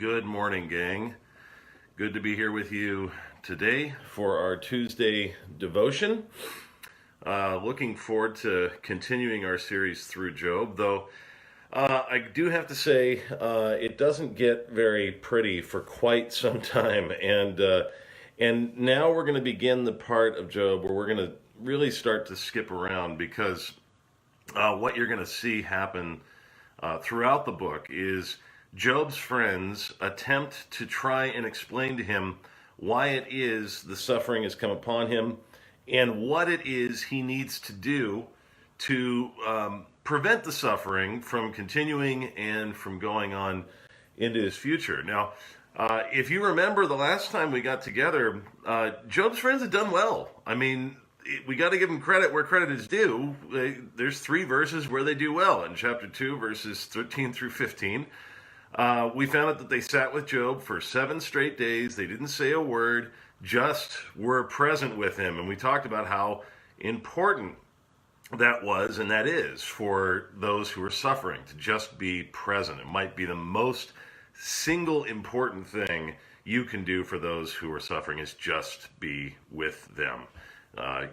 Good morning, gang. Good to be here with you today for our Tuesday devotion. Looking forward to continuing our series through Job, though I do have to say it doesn't get very pretty for quite some time, and now we're going to begin the part of Job where we're going to really start to skip around because what you're going to see happen throughout the book is Job's friends attempt to try and explain to him why it is the suffering has come upon him and what it is he needs to do to prevent the suffering from continuing and from going on into his future. Now, if you remember the last time we got together, Job's friends had done well. I mean, we got to give them credit where credit is due. There's 3 verses where they do well. In chapter 2, verses 13 through 15, we found out that they sat with Job for 7 straight days. They didn't say a word, just were present with him. And we talked about how important that was and that is for those who are suffering, to just be present. It might be the most single important thing you can do for those who are suffering is just be with them.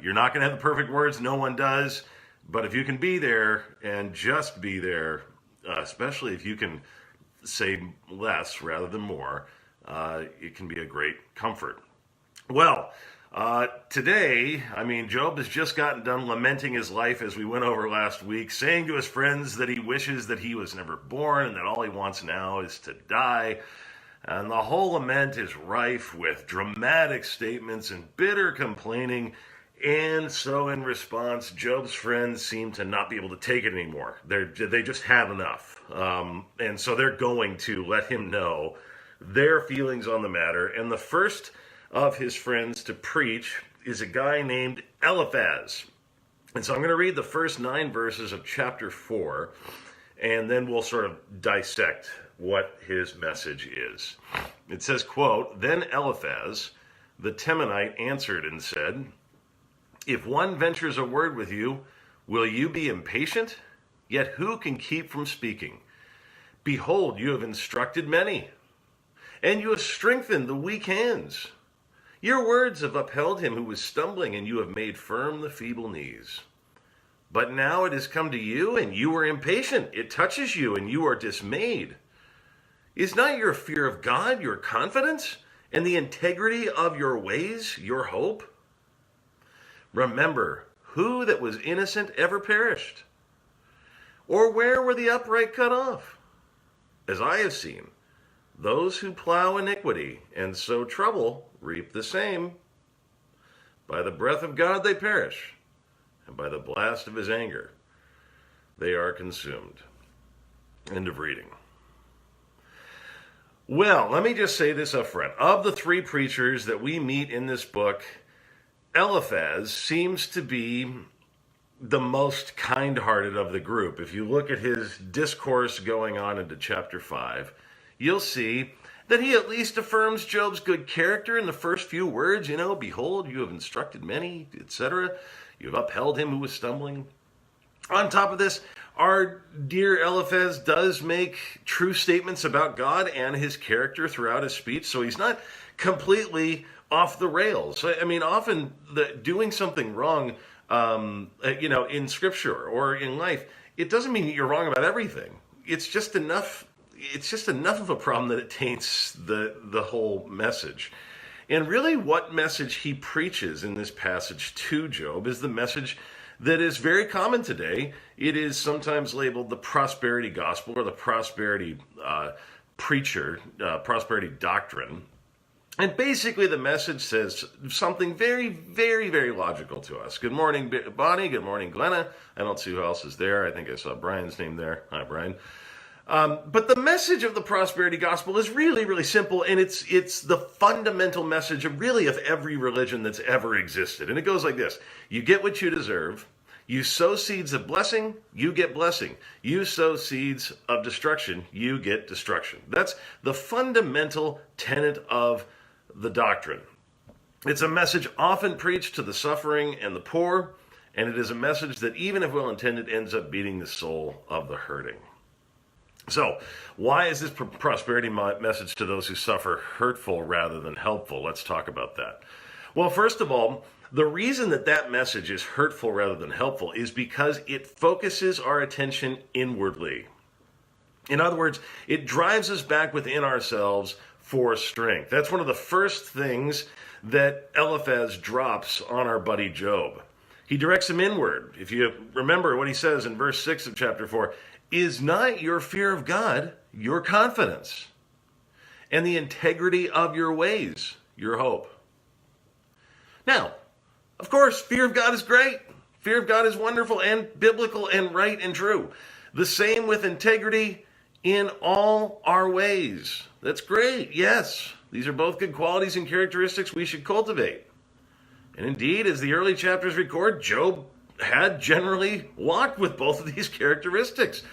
You're not going to have the perfect words, no one does, but if you can be there and just be there, especially if you can say less rather than more, it can be a great comfort. Well, today, Job has just gotten done lamenting his life as we went over last week, saying to his friends that he wishes that he was never born and that all he wants now is to die. And the whole lament is rife with dramatic statements and bitter complaining. And so in response, Job's friends seem to not be able to take it anymore. They just have enough. And so they're going to let him know their feelings on the matter. And the first of his friends to preach is a guy named Eliaphaz. And so I'm going to read the first 9 verses of chapter 4, and then we'll sort of dissect what his message is. It says, quote, "Then Eliaphaz, the Temanite, answered and said, 'If one ventures a word with you, will you be impatient? Yet who can keep from speaking? Behold, you have instructed many, and you have strengthened the weak hands. Your words have upheld him who was stumbling, and you have made firm the feeble knees. But now it has come to you, and you are impatient. It touches you, and you are dismayed. Is not your fear of God your confidence, and the integrity of your ways your hope? Remember, who that was innocent ever perished? Or where were the upright cut off? As I have seen, those who plow iniquity and sow trouble reap the same. By the breath of God they perish, and by the blast of his anger they are consumed." End of reading. Well, let me just say this up front. Of the 3 preachers that we meet in this book, Eliaphaz seems to be the most kind-hearted of the group. If you look at his discourse going on into chapter 5, you'll see that he at least affirms Job's good character in the first few words. Behold, you have instructed many, etc. You have upheld him who was stumbling. On top of this, our dear Eliphaz does make true statements about God and his character throughout his speech, so he's not completely off the rails. Often doing something wrong, in Scripture or in life, it doesn't mean that you're wrong about everything. It's just enough of a problem that it taints the whole message. And really what message he preaches in this passage to Job is the message that is very common today. It is sometimes labeled the prosperity gospel or the prosperity prosperity doctrine. And basically the message says something very, very, very logical to us. Good morning, Bonnie. Good morning, Glenna. I don't see who else is there. I think I saw Brian's name there. Hi, Brian. But the message of the prosperity gospel is really, really simple, and it's the fundamental message of every religion that's ever existed. And it goes like this: you get what you deserve. You sow seeds of blessing, you get blessing. You sow seeds of destruction, you get destruction. That's the fundamental tenet of the doctrine. It's a message often preached to the suffering and the poor, and it is a message that, even if well intended, ends up beating the soul of the hurting. So, why is this prosperity message to those who suffer hurtful rather than helpful? Let's talk about that. Well, first of all, the reason that that message is hurtful rather than helpful is because it focuses our attention inwardly. In other words, it drives us back within ourselves for strength. That's one of the first things that Eliaphaz drops on our buddy Job. He directs him inward. If you remember what he says in verse 6 of chapter 4, is not your fear of God your confidence, and the integrity of your ways your hope? Now, of course, fear of God is great. Fear of God is wonderful and biblical and right and true. The same with integrity in all our ways. That's great. Yes, these are both good qualities and characteristics we should cultivate. And indeed, as the early chapters record, Job had generally walked with both of these characteristics.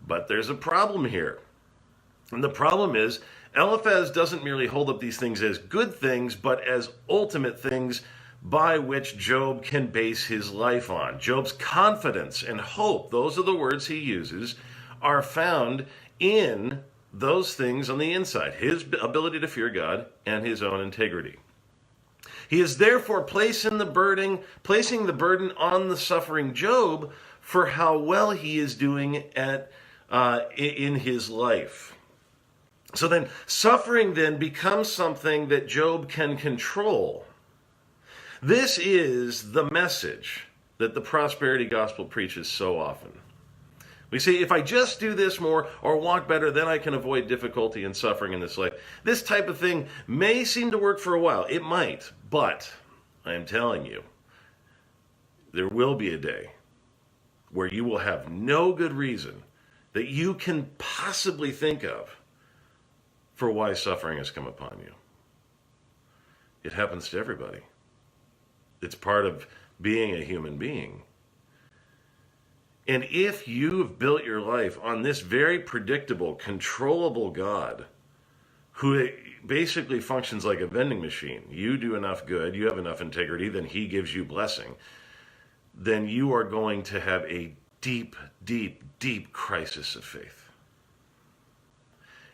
But there's a problem here. And the problem is, Eliphaz doesn't merely hold up these things as good things, but as ultimate things by which Job can base his life on. Job's confidence and hope, those are the words he uses, are found in those things on the inside, his ability to fear God and his own integrity. He is therefore placing the burden on the suffering Job for how well he is doing in his life. So then, suffering then becomes something that Job can control. This is the message that the prosperity gospel preaches so often. We say, if I just do this more or walk better, then I can avoid difficulty and suffering in this life. This type of thing may seem to work for a while. It might, but I am telling you, there will be a day where you will have no good reason that you can possibly think of for why suffering has come upon you. It happens to everybody. It's part of being a human being. And if you've built your life on this very predictable, controllable God, who basically functions like a vending machine, you do enough good, you have enough integrity, then he gives you blessing, then you are going to have a deep, deep, deep crisis of faith.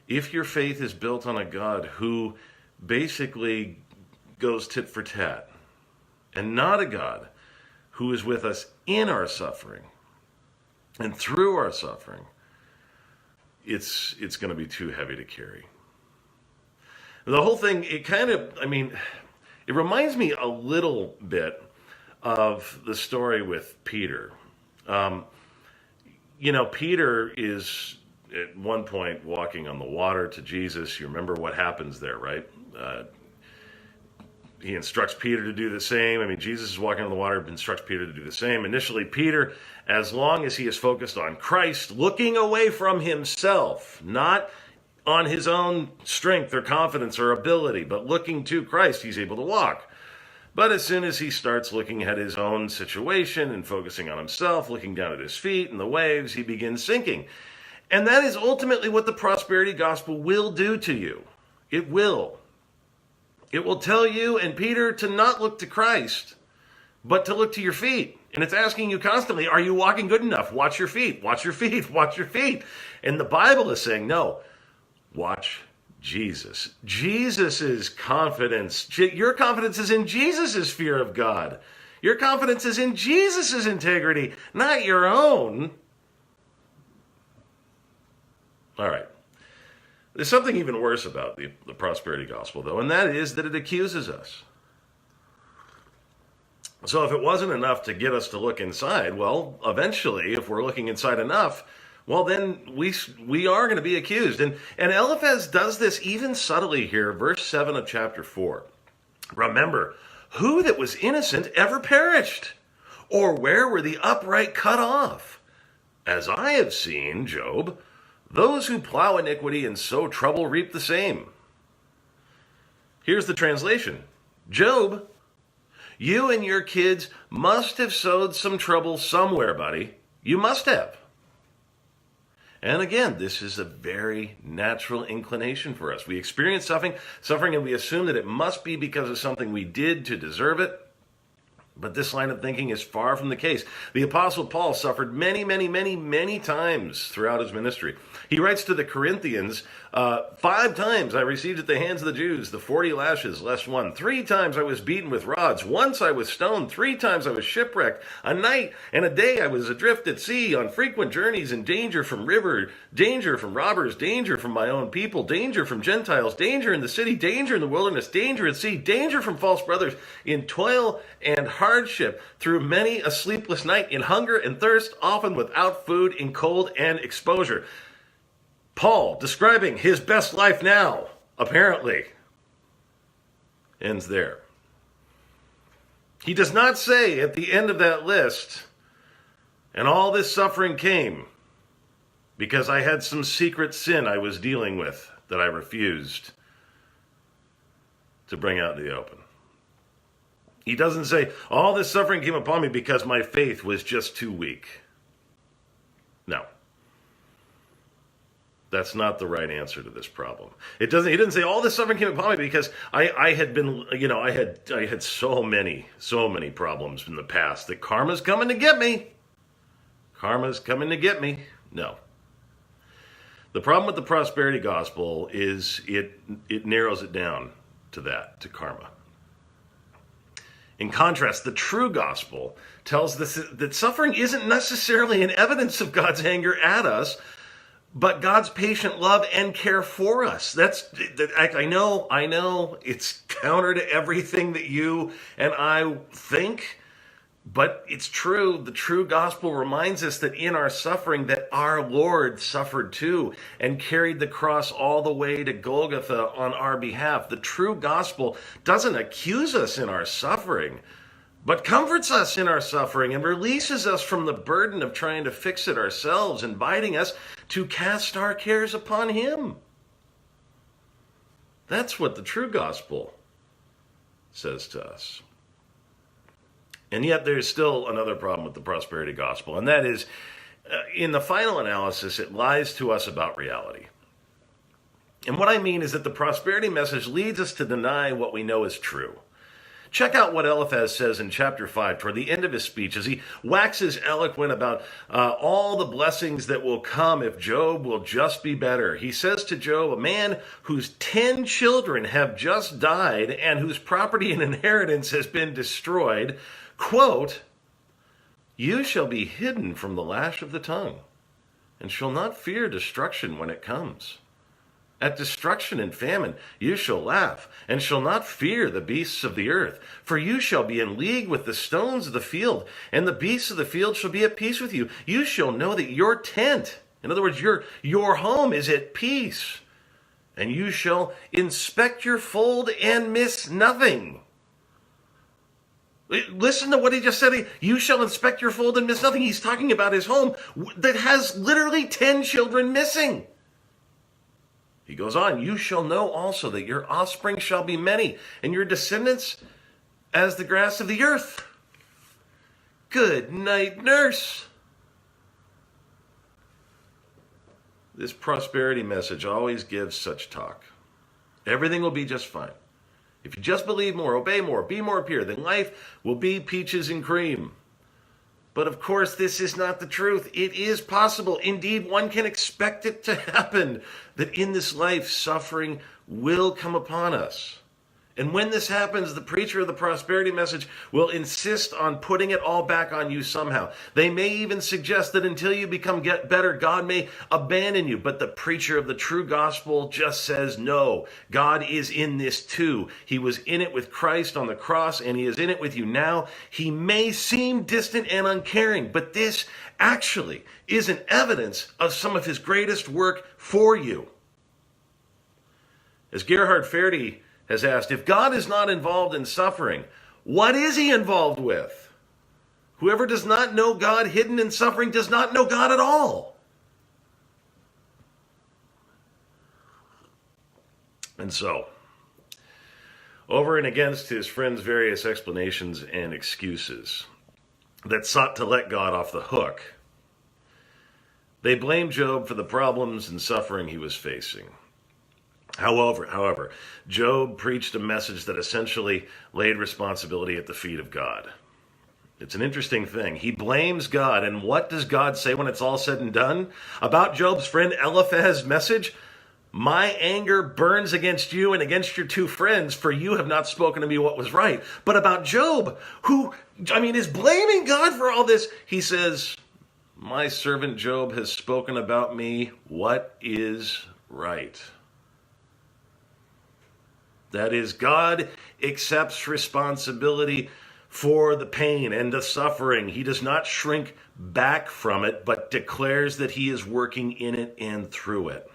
If your faith is built on a God who basically goes tit for tat, and not a God who is with us in our suffering and through our suffering, it's going to be too heavy to carry. The whole thing, it reminds me a little bit of the story with Peter. Peter is at one point walking on the water to Jesus. You remember what happens there, right? He instructs Peter to do the same. Jesus is walking on the water, instructs Peter to do the same. Initially, Peter, as long as he is focused on Christ, looking away from himself, not on his own strength or confidence or ability, but looking to Christ, he's able to walk. But as soon as he starts looking at his own situation and focusing on himself, looking down at his feet and the waves, he begins sinking. And that is ultimately what the prosperity gospel will do to you. It will. It will tell you and Peter to not look to Christ, but to look to your feet. And it's asking you constantly, are you walking good enough? Watch your feet, watch your feet, watch your feet. And the Bible is saying, no, watch Jesus. Jesus' confidence. Your confidence is in Jesus' fear of God. Your confidence is in Jesus' integrity, not your own. All right. There's something even worse about the prosperity gospel, though, and that is that it accuses us. So if it wasn't enough to get us to look inside, well, eventually, if we're looking inside enough, well, then we are going to be accused. And Eliphaz does this even subtly here, verse 7 of chapter 4. Remember, who that was innocent ever perished? Or where were the upright cut off? As I have seen, Job, those who plow iniquity and sow trouble reap the same. Here's the translation. Job, you and your kids must have sowed some trouble somewhere, buddy. You must have. And again, this is a very natural inclination for us. We experience suffering, and we assume that it must be because of something we did to deserve it. But this line of thinking is far from the case. The Apostle Paul suffered many times throughout his ministry. He writes to the Corinthians, 5 times I received at the hands of the Jews the 40 lashes, less one. 3 times I was beaten with rods. Once I was stoned. 3 times I was shipwrecked. A night and a day I was adrift at sea, on frequent journeys, in danger from river, danger from robbers, danger from my own people, danger from Gentiles, danger in the city, danger in the wilderness, danger at sea, danger from false brothers, in toil and hardship, through many a sleepless night, in hunger and thirst, often without food, in cold and exposure. Paul, describing his best life now, apparently, ends there. He does not say at the end of that list, and all this suffering came because I had some secret sin I was dealing with that I refused to bring out in the open. He doesn't say, all this suffering came upon me because my faith was just too weak. No. That's not the right answer to this problem. He didn't say all this suffering came upon me because I had so many problems in the past that karma's coming to get me. Karma's coming to get me. No. The problem with the prosperity gospel is it narrows it down to that, to karma. In contrast, the true gospel tells us that suffering isn't necessarily an evidence of God's anger at us, but God's patient love and care for us. I know it's counter to everything that you and I think, but it's true. The true gospel reminds us that in our suffering that our Lord suffered too and carried the cross all the way to Golgotha on our behalf. The true gospel doesn't accuse us in our suffering, but comforts us in our suffering and releases us from the burden of trying to fix it ourselves, inviting us to cast our cares upon Him. That's what the true gospel says to us. And yet there's still another problem with the prosperity gospel, and that is, in the final analysis, it lies to us about reality. And what I mean is that the prosperity message leads us to deny what we know is true. Check out what Eliaphaz says in chapter 5, toward the end of his speech, as he waxes eloquent about all the blessings that will come if Job will just be better. He says to Job, a man whose 10 children have just died and whose property and inheritance has been destroyed, quote, "You shall be hidden from the lash of the tongue, and shall not fear destruction when it comes. At destruction and famine you shall laugh, and shall not fear the beasts of the earth. For you shall be in league with the stones of the field, and the beasts of the field shall be at peace with you. You shall know that your tent," in other words, your home, "is at peace, and you shall inspect your fold and miss nothing." Listen to what he just said. You shall inspect your fold and miss nothing. He's talking about his home that has literally 10 children missing. He goes on, "You shall know also that your offspring shall be many, and your descendants as the grass of the earth." Good night, nurse. This prosperity message always gives such talk. Everything will be just fine. If you just believe more, obey more, be more pure, then life will be peaches and cream. But of course, this is not the truth. It is possible. Indeed, one can expect it to happen, that in this life, suffering will come upon us. And when this happens, the preacher of the prosperity message will insist on putting it all back on you somehow. They may even suggest that until you get better, God may abandon you. But the preacher of the true gospel just says, no, God is in this too. He was in it with Christ on the cross, and He is in it with you now. He may seem distant and uncaring, but this actually is an evidence of some of His greatest work for you. As Gerhard Ferde has asked, if God is not involved in suffering, what is He involved with? Whoever does not know God hidden in suffering does not know God at all. And so, over and against his friend's various explanations and excuses that sought to let God off the hook, they blamed Job for the problems and suffering he was facing. However, Job preached a message that essentially laid responsibility at the feet of God. It's an interesting thing. He blames God. And what does God say when it's all said and done? About Job's friend Eliaphaz's message, my anger burns against you and against your two friends, for you have not spoken to me what was right. But about Job, who, is blaming God for all this, he says, my servant Job has spoken about me what is right. That is, God accepts responsibility for the pain and the suffering. He does not shrink back from it, but declares that he is working in it and through it.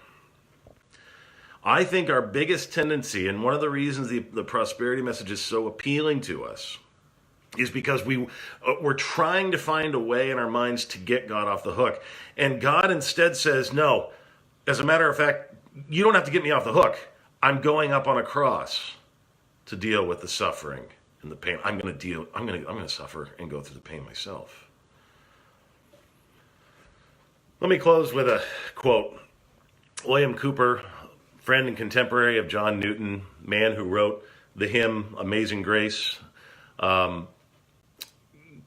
I think our biggest tendency, and one of the reasons the prosperity message is so appealing to us, is because we're trying to find a way in our minds to get God off the hook. And God instead says, no, as a matter of fact, you don't have to get me off the hook. I'm going up on a cross to deal with the suffering and the pain. I'm going to suffer and go through the pain myself. Let me close with a quote. William Cowper, friend and contemporary of John Newton, man who wrote the hymn Amazing Grace.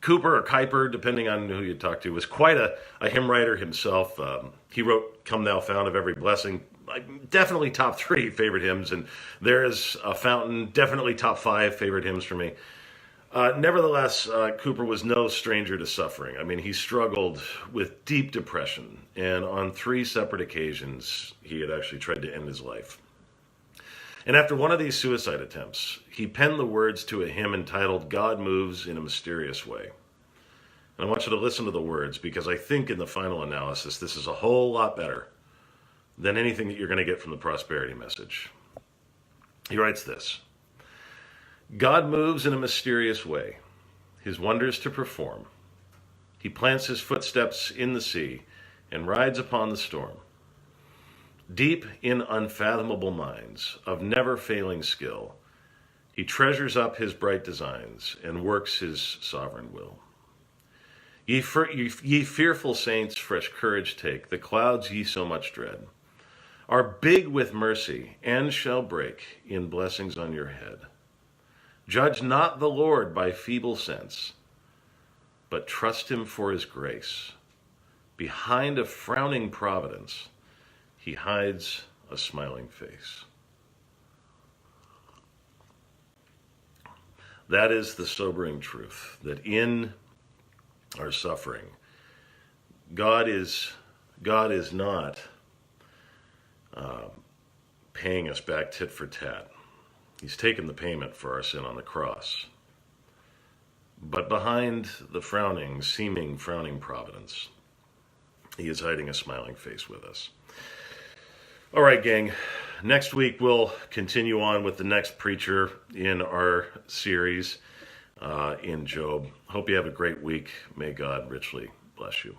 Cooper or Kuiper, depending on who you talk to, was quite a hymn writer himself. He wrote Come Thou Fount of Every Blessing, definitely top 3 favorite hymns, and There Is a Fountain, definitely top 5 favorite hymns for me. Nevertheless, Cooper was no stranger to suffering. He struggled with deep depression, and on 3 separate occasions, he had actually tried to end his life. And after one of these suicide attempts, he penned the words to a hymn entitled God Moves in a Mysterious Way. And I want you to listen to the words, because I think in the final analysis, this is a whole lot better than anything that you're going to get from the prosperity message. He writes this: God moves in a mysterious way, his wonders to perform. He plants his footsteps in the sea and rides upon the storm. Deep in unfathomable minds of never-failing skill, he treasures up his bright designs and works his sovereign will. Ye fearful saints, fresh courage take. The clouds ye so much dread are big with mercy and shall break in blessings on your head. Judge not the Lord by feeble sense, but trust him for his grace. Behind a frowning providence, he hides a smiling face. That is the sobering truth, that in our suffering, God is not paying us back tit for tat. He's taken the payment for our sin on the cross. But behind the seeming frowning providence, he is hiding a smiling face with us. All right, gang. Next week, we'll continue on with the next preacher in our series in Job. Hope you have a great week. May God richly bless you.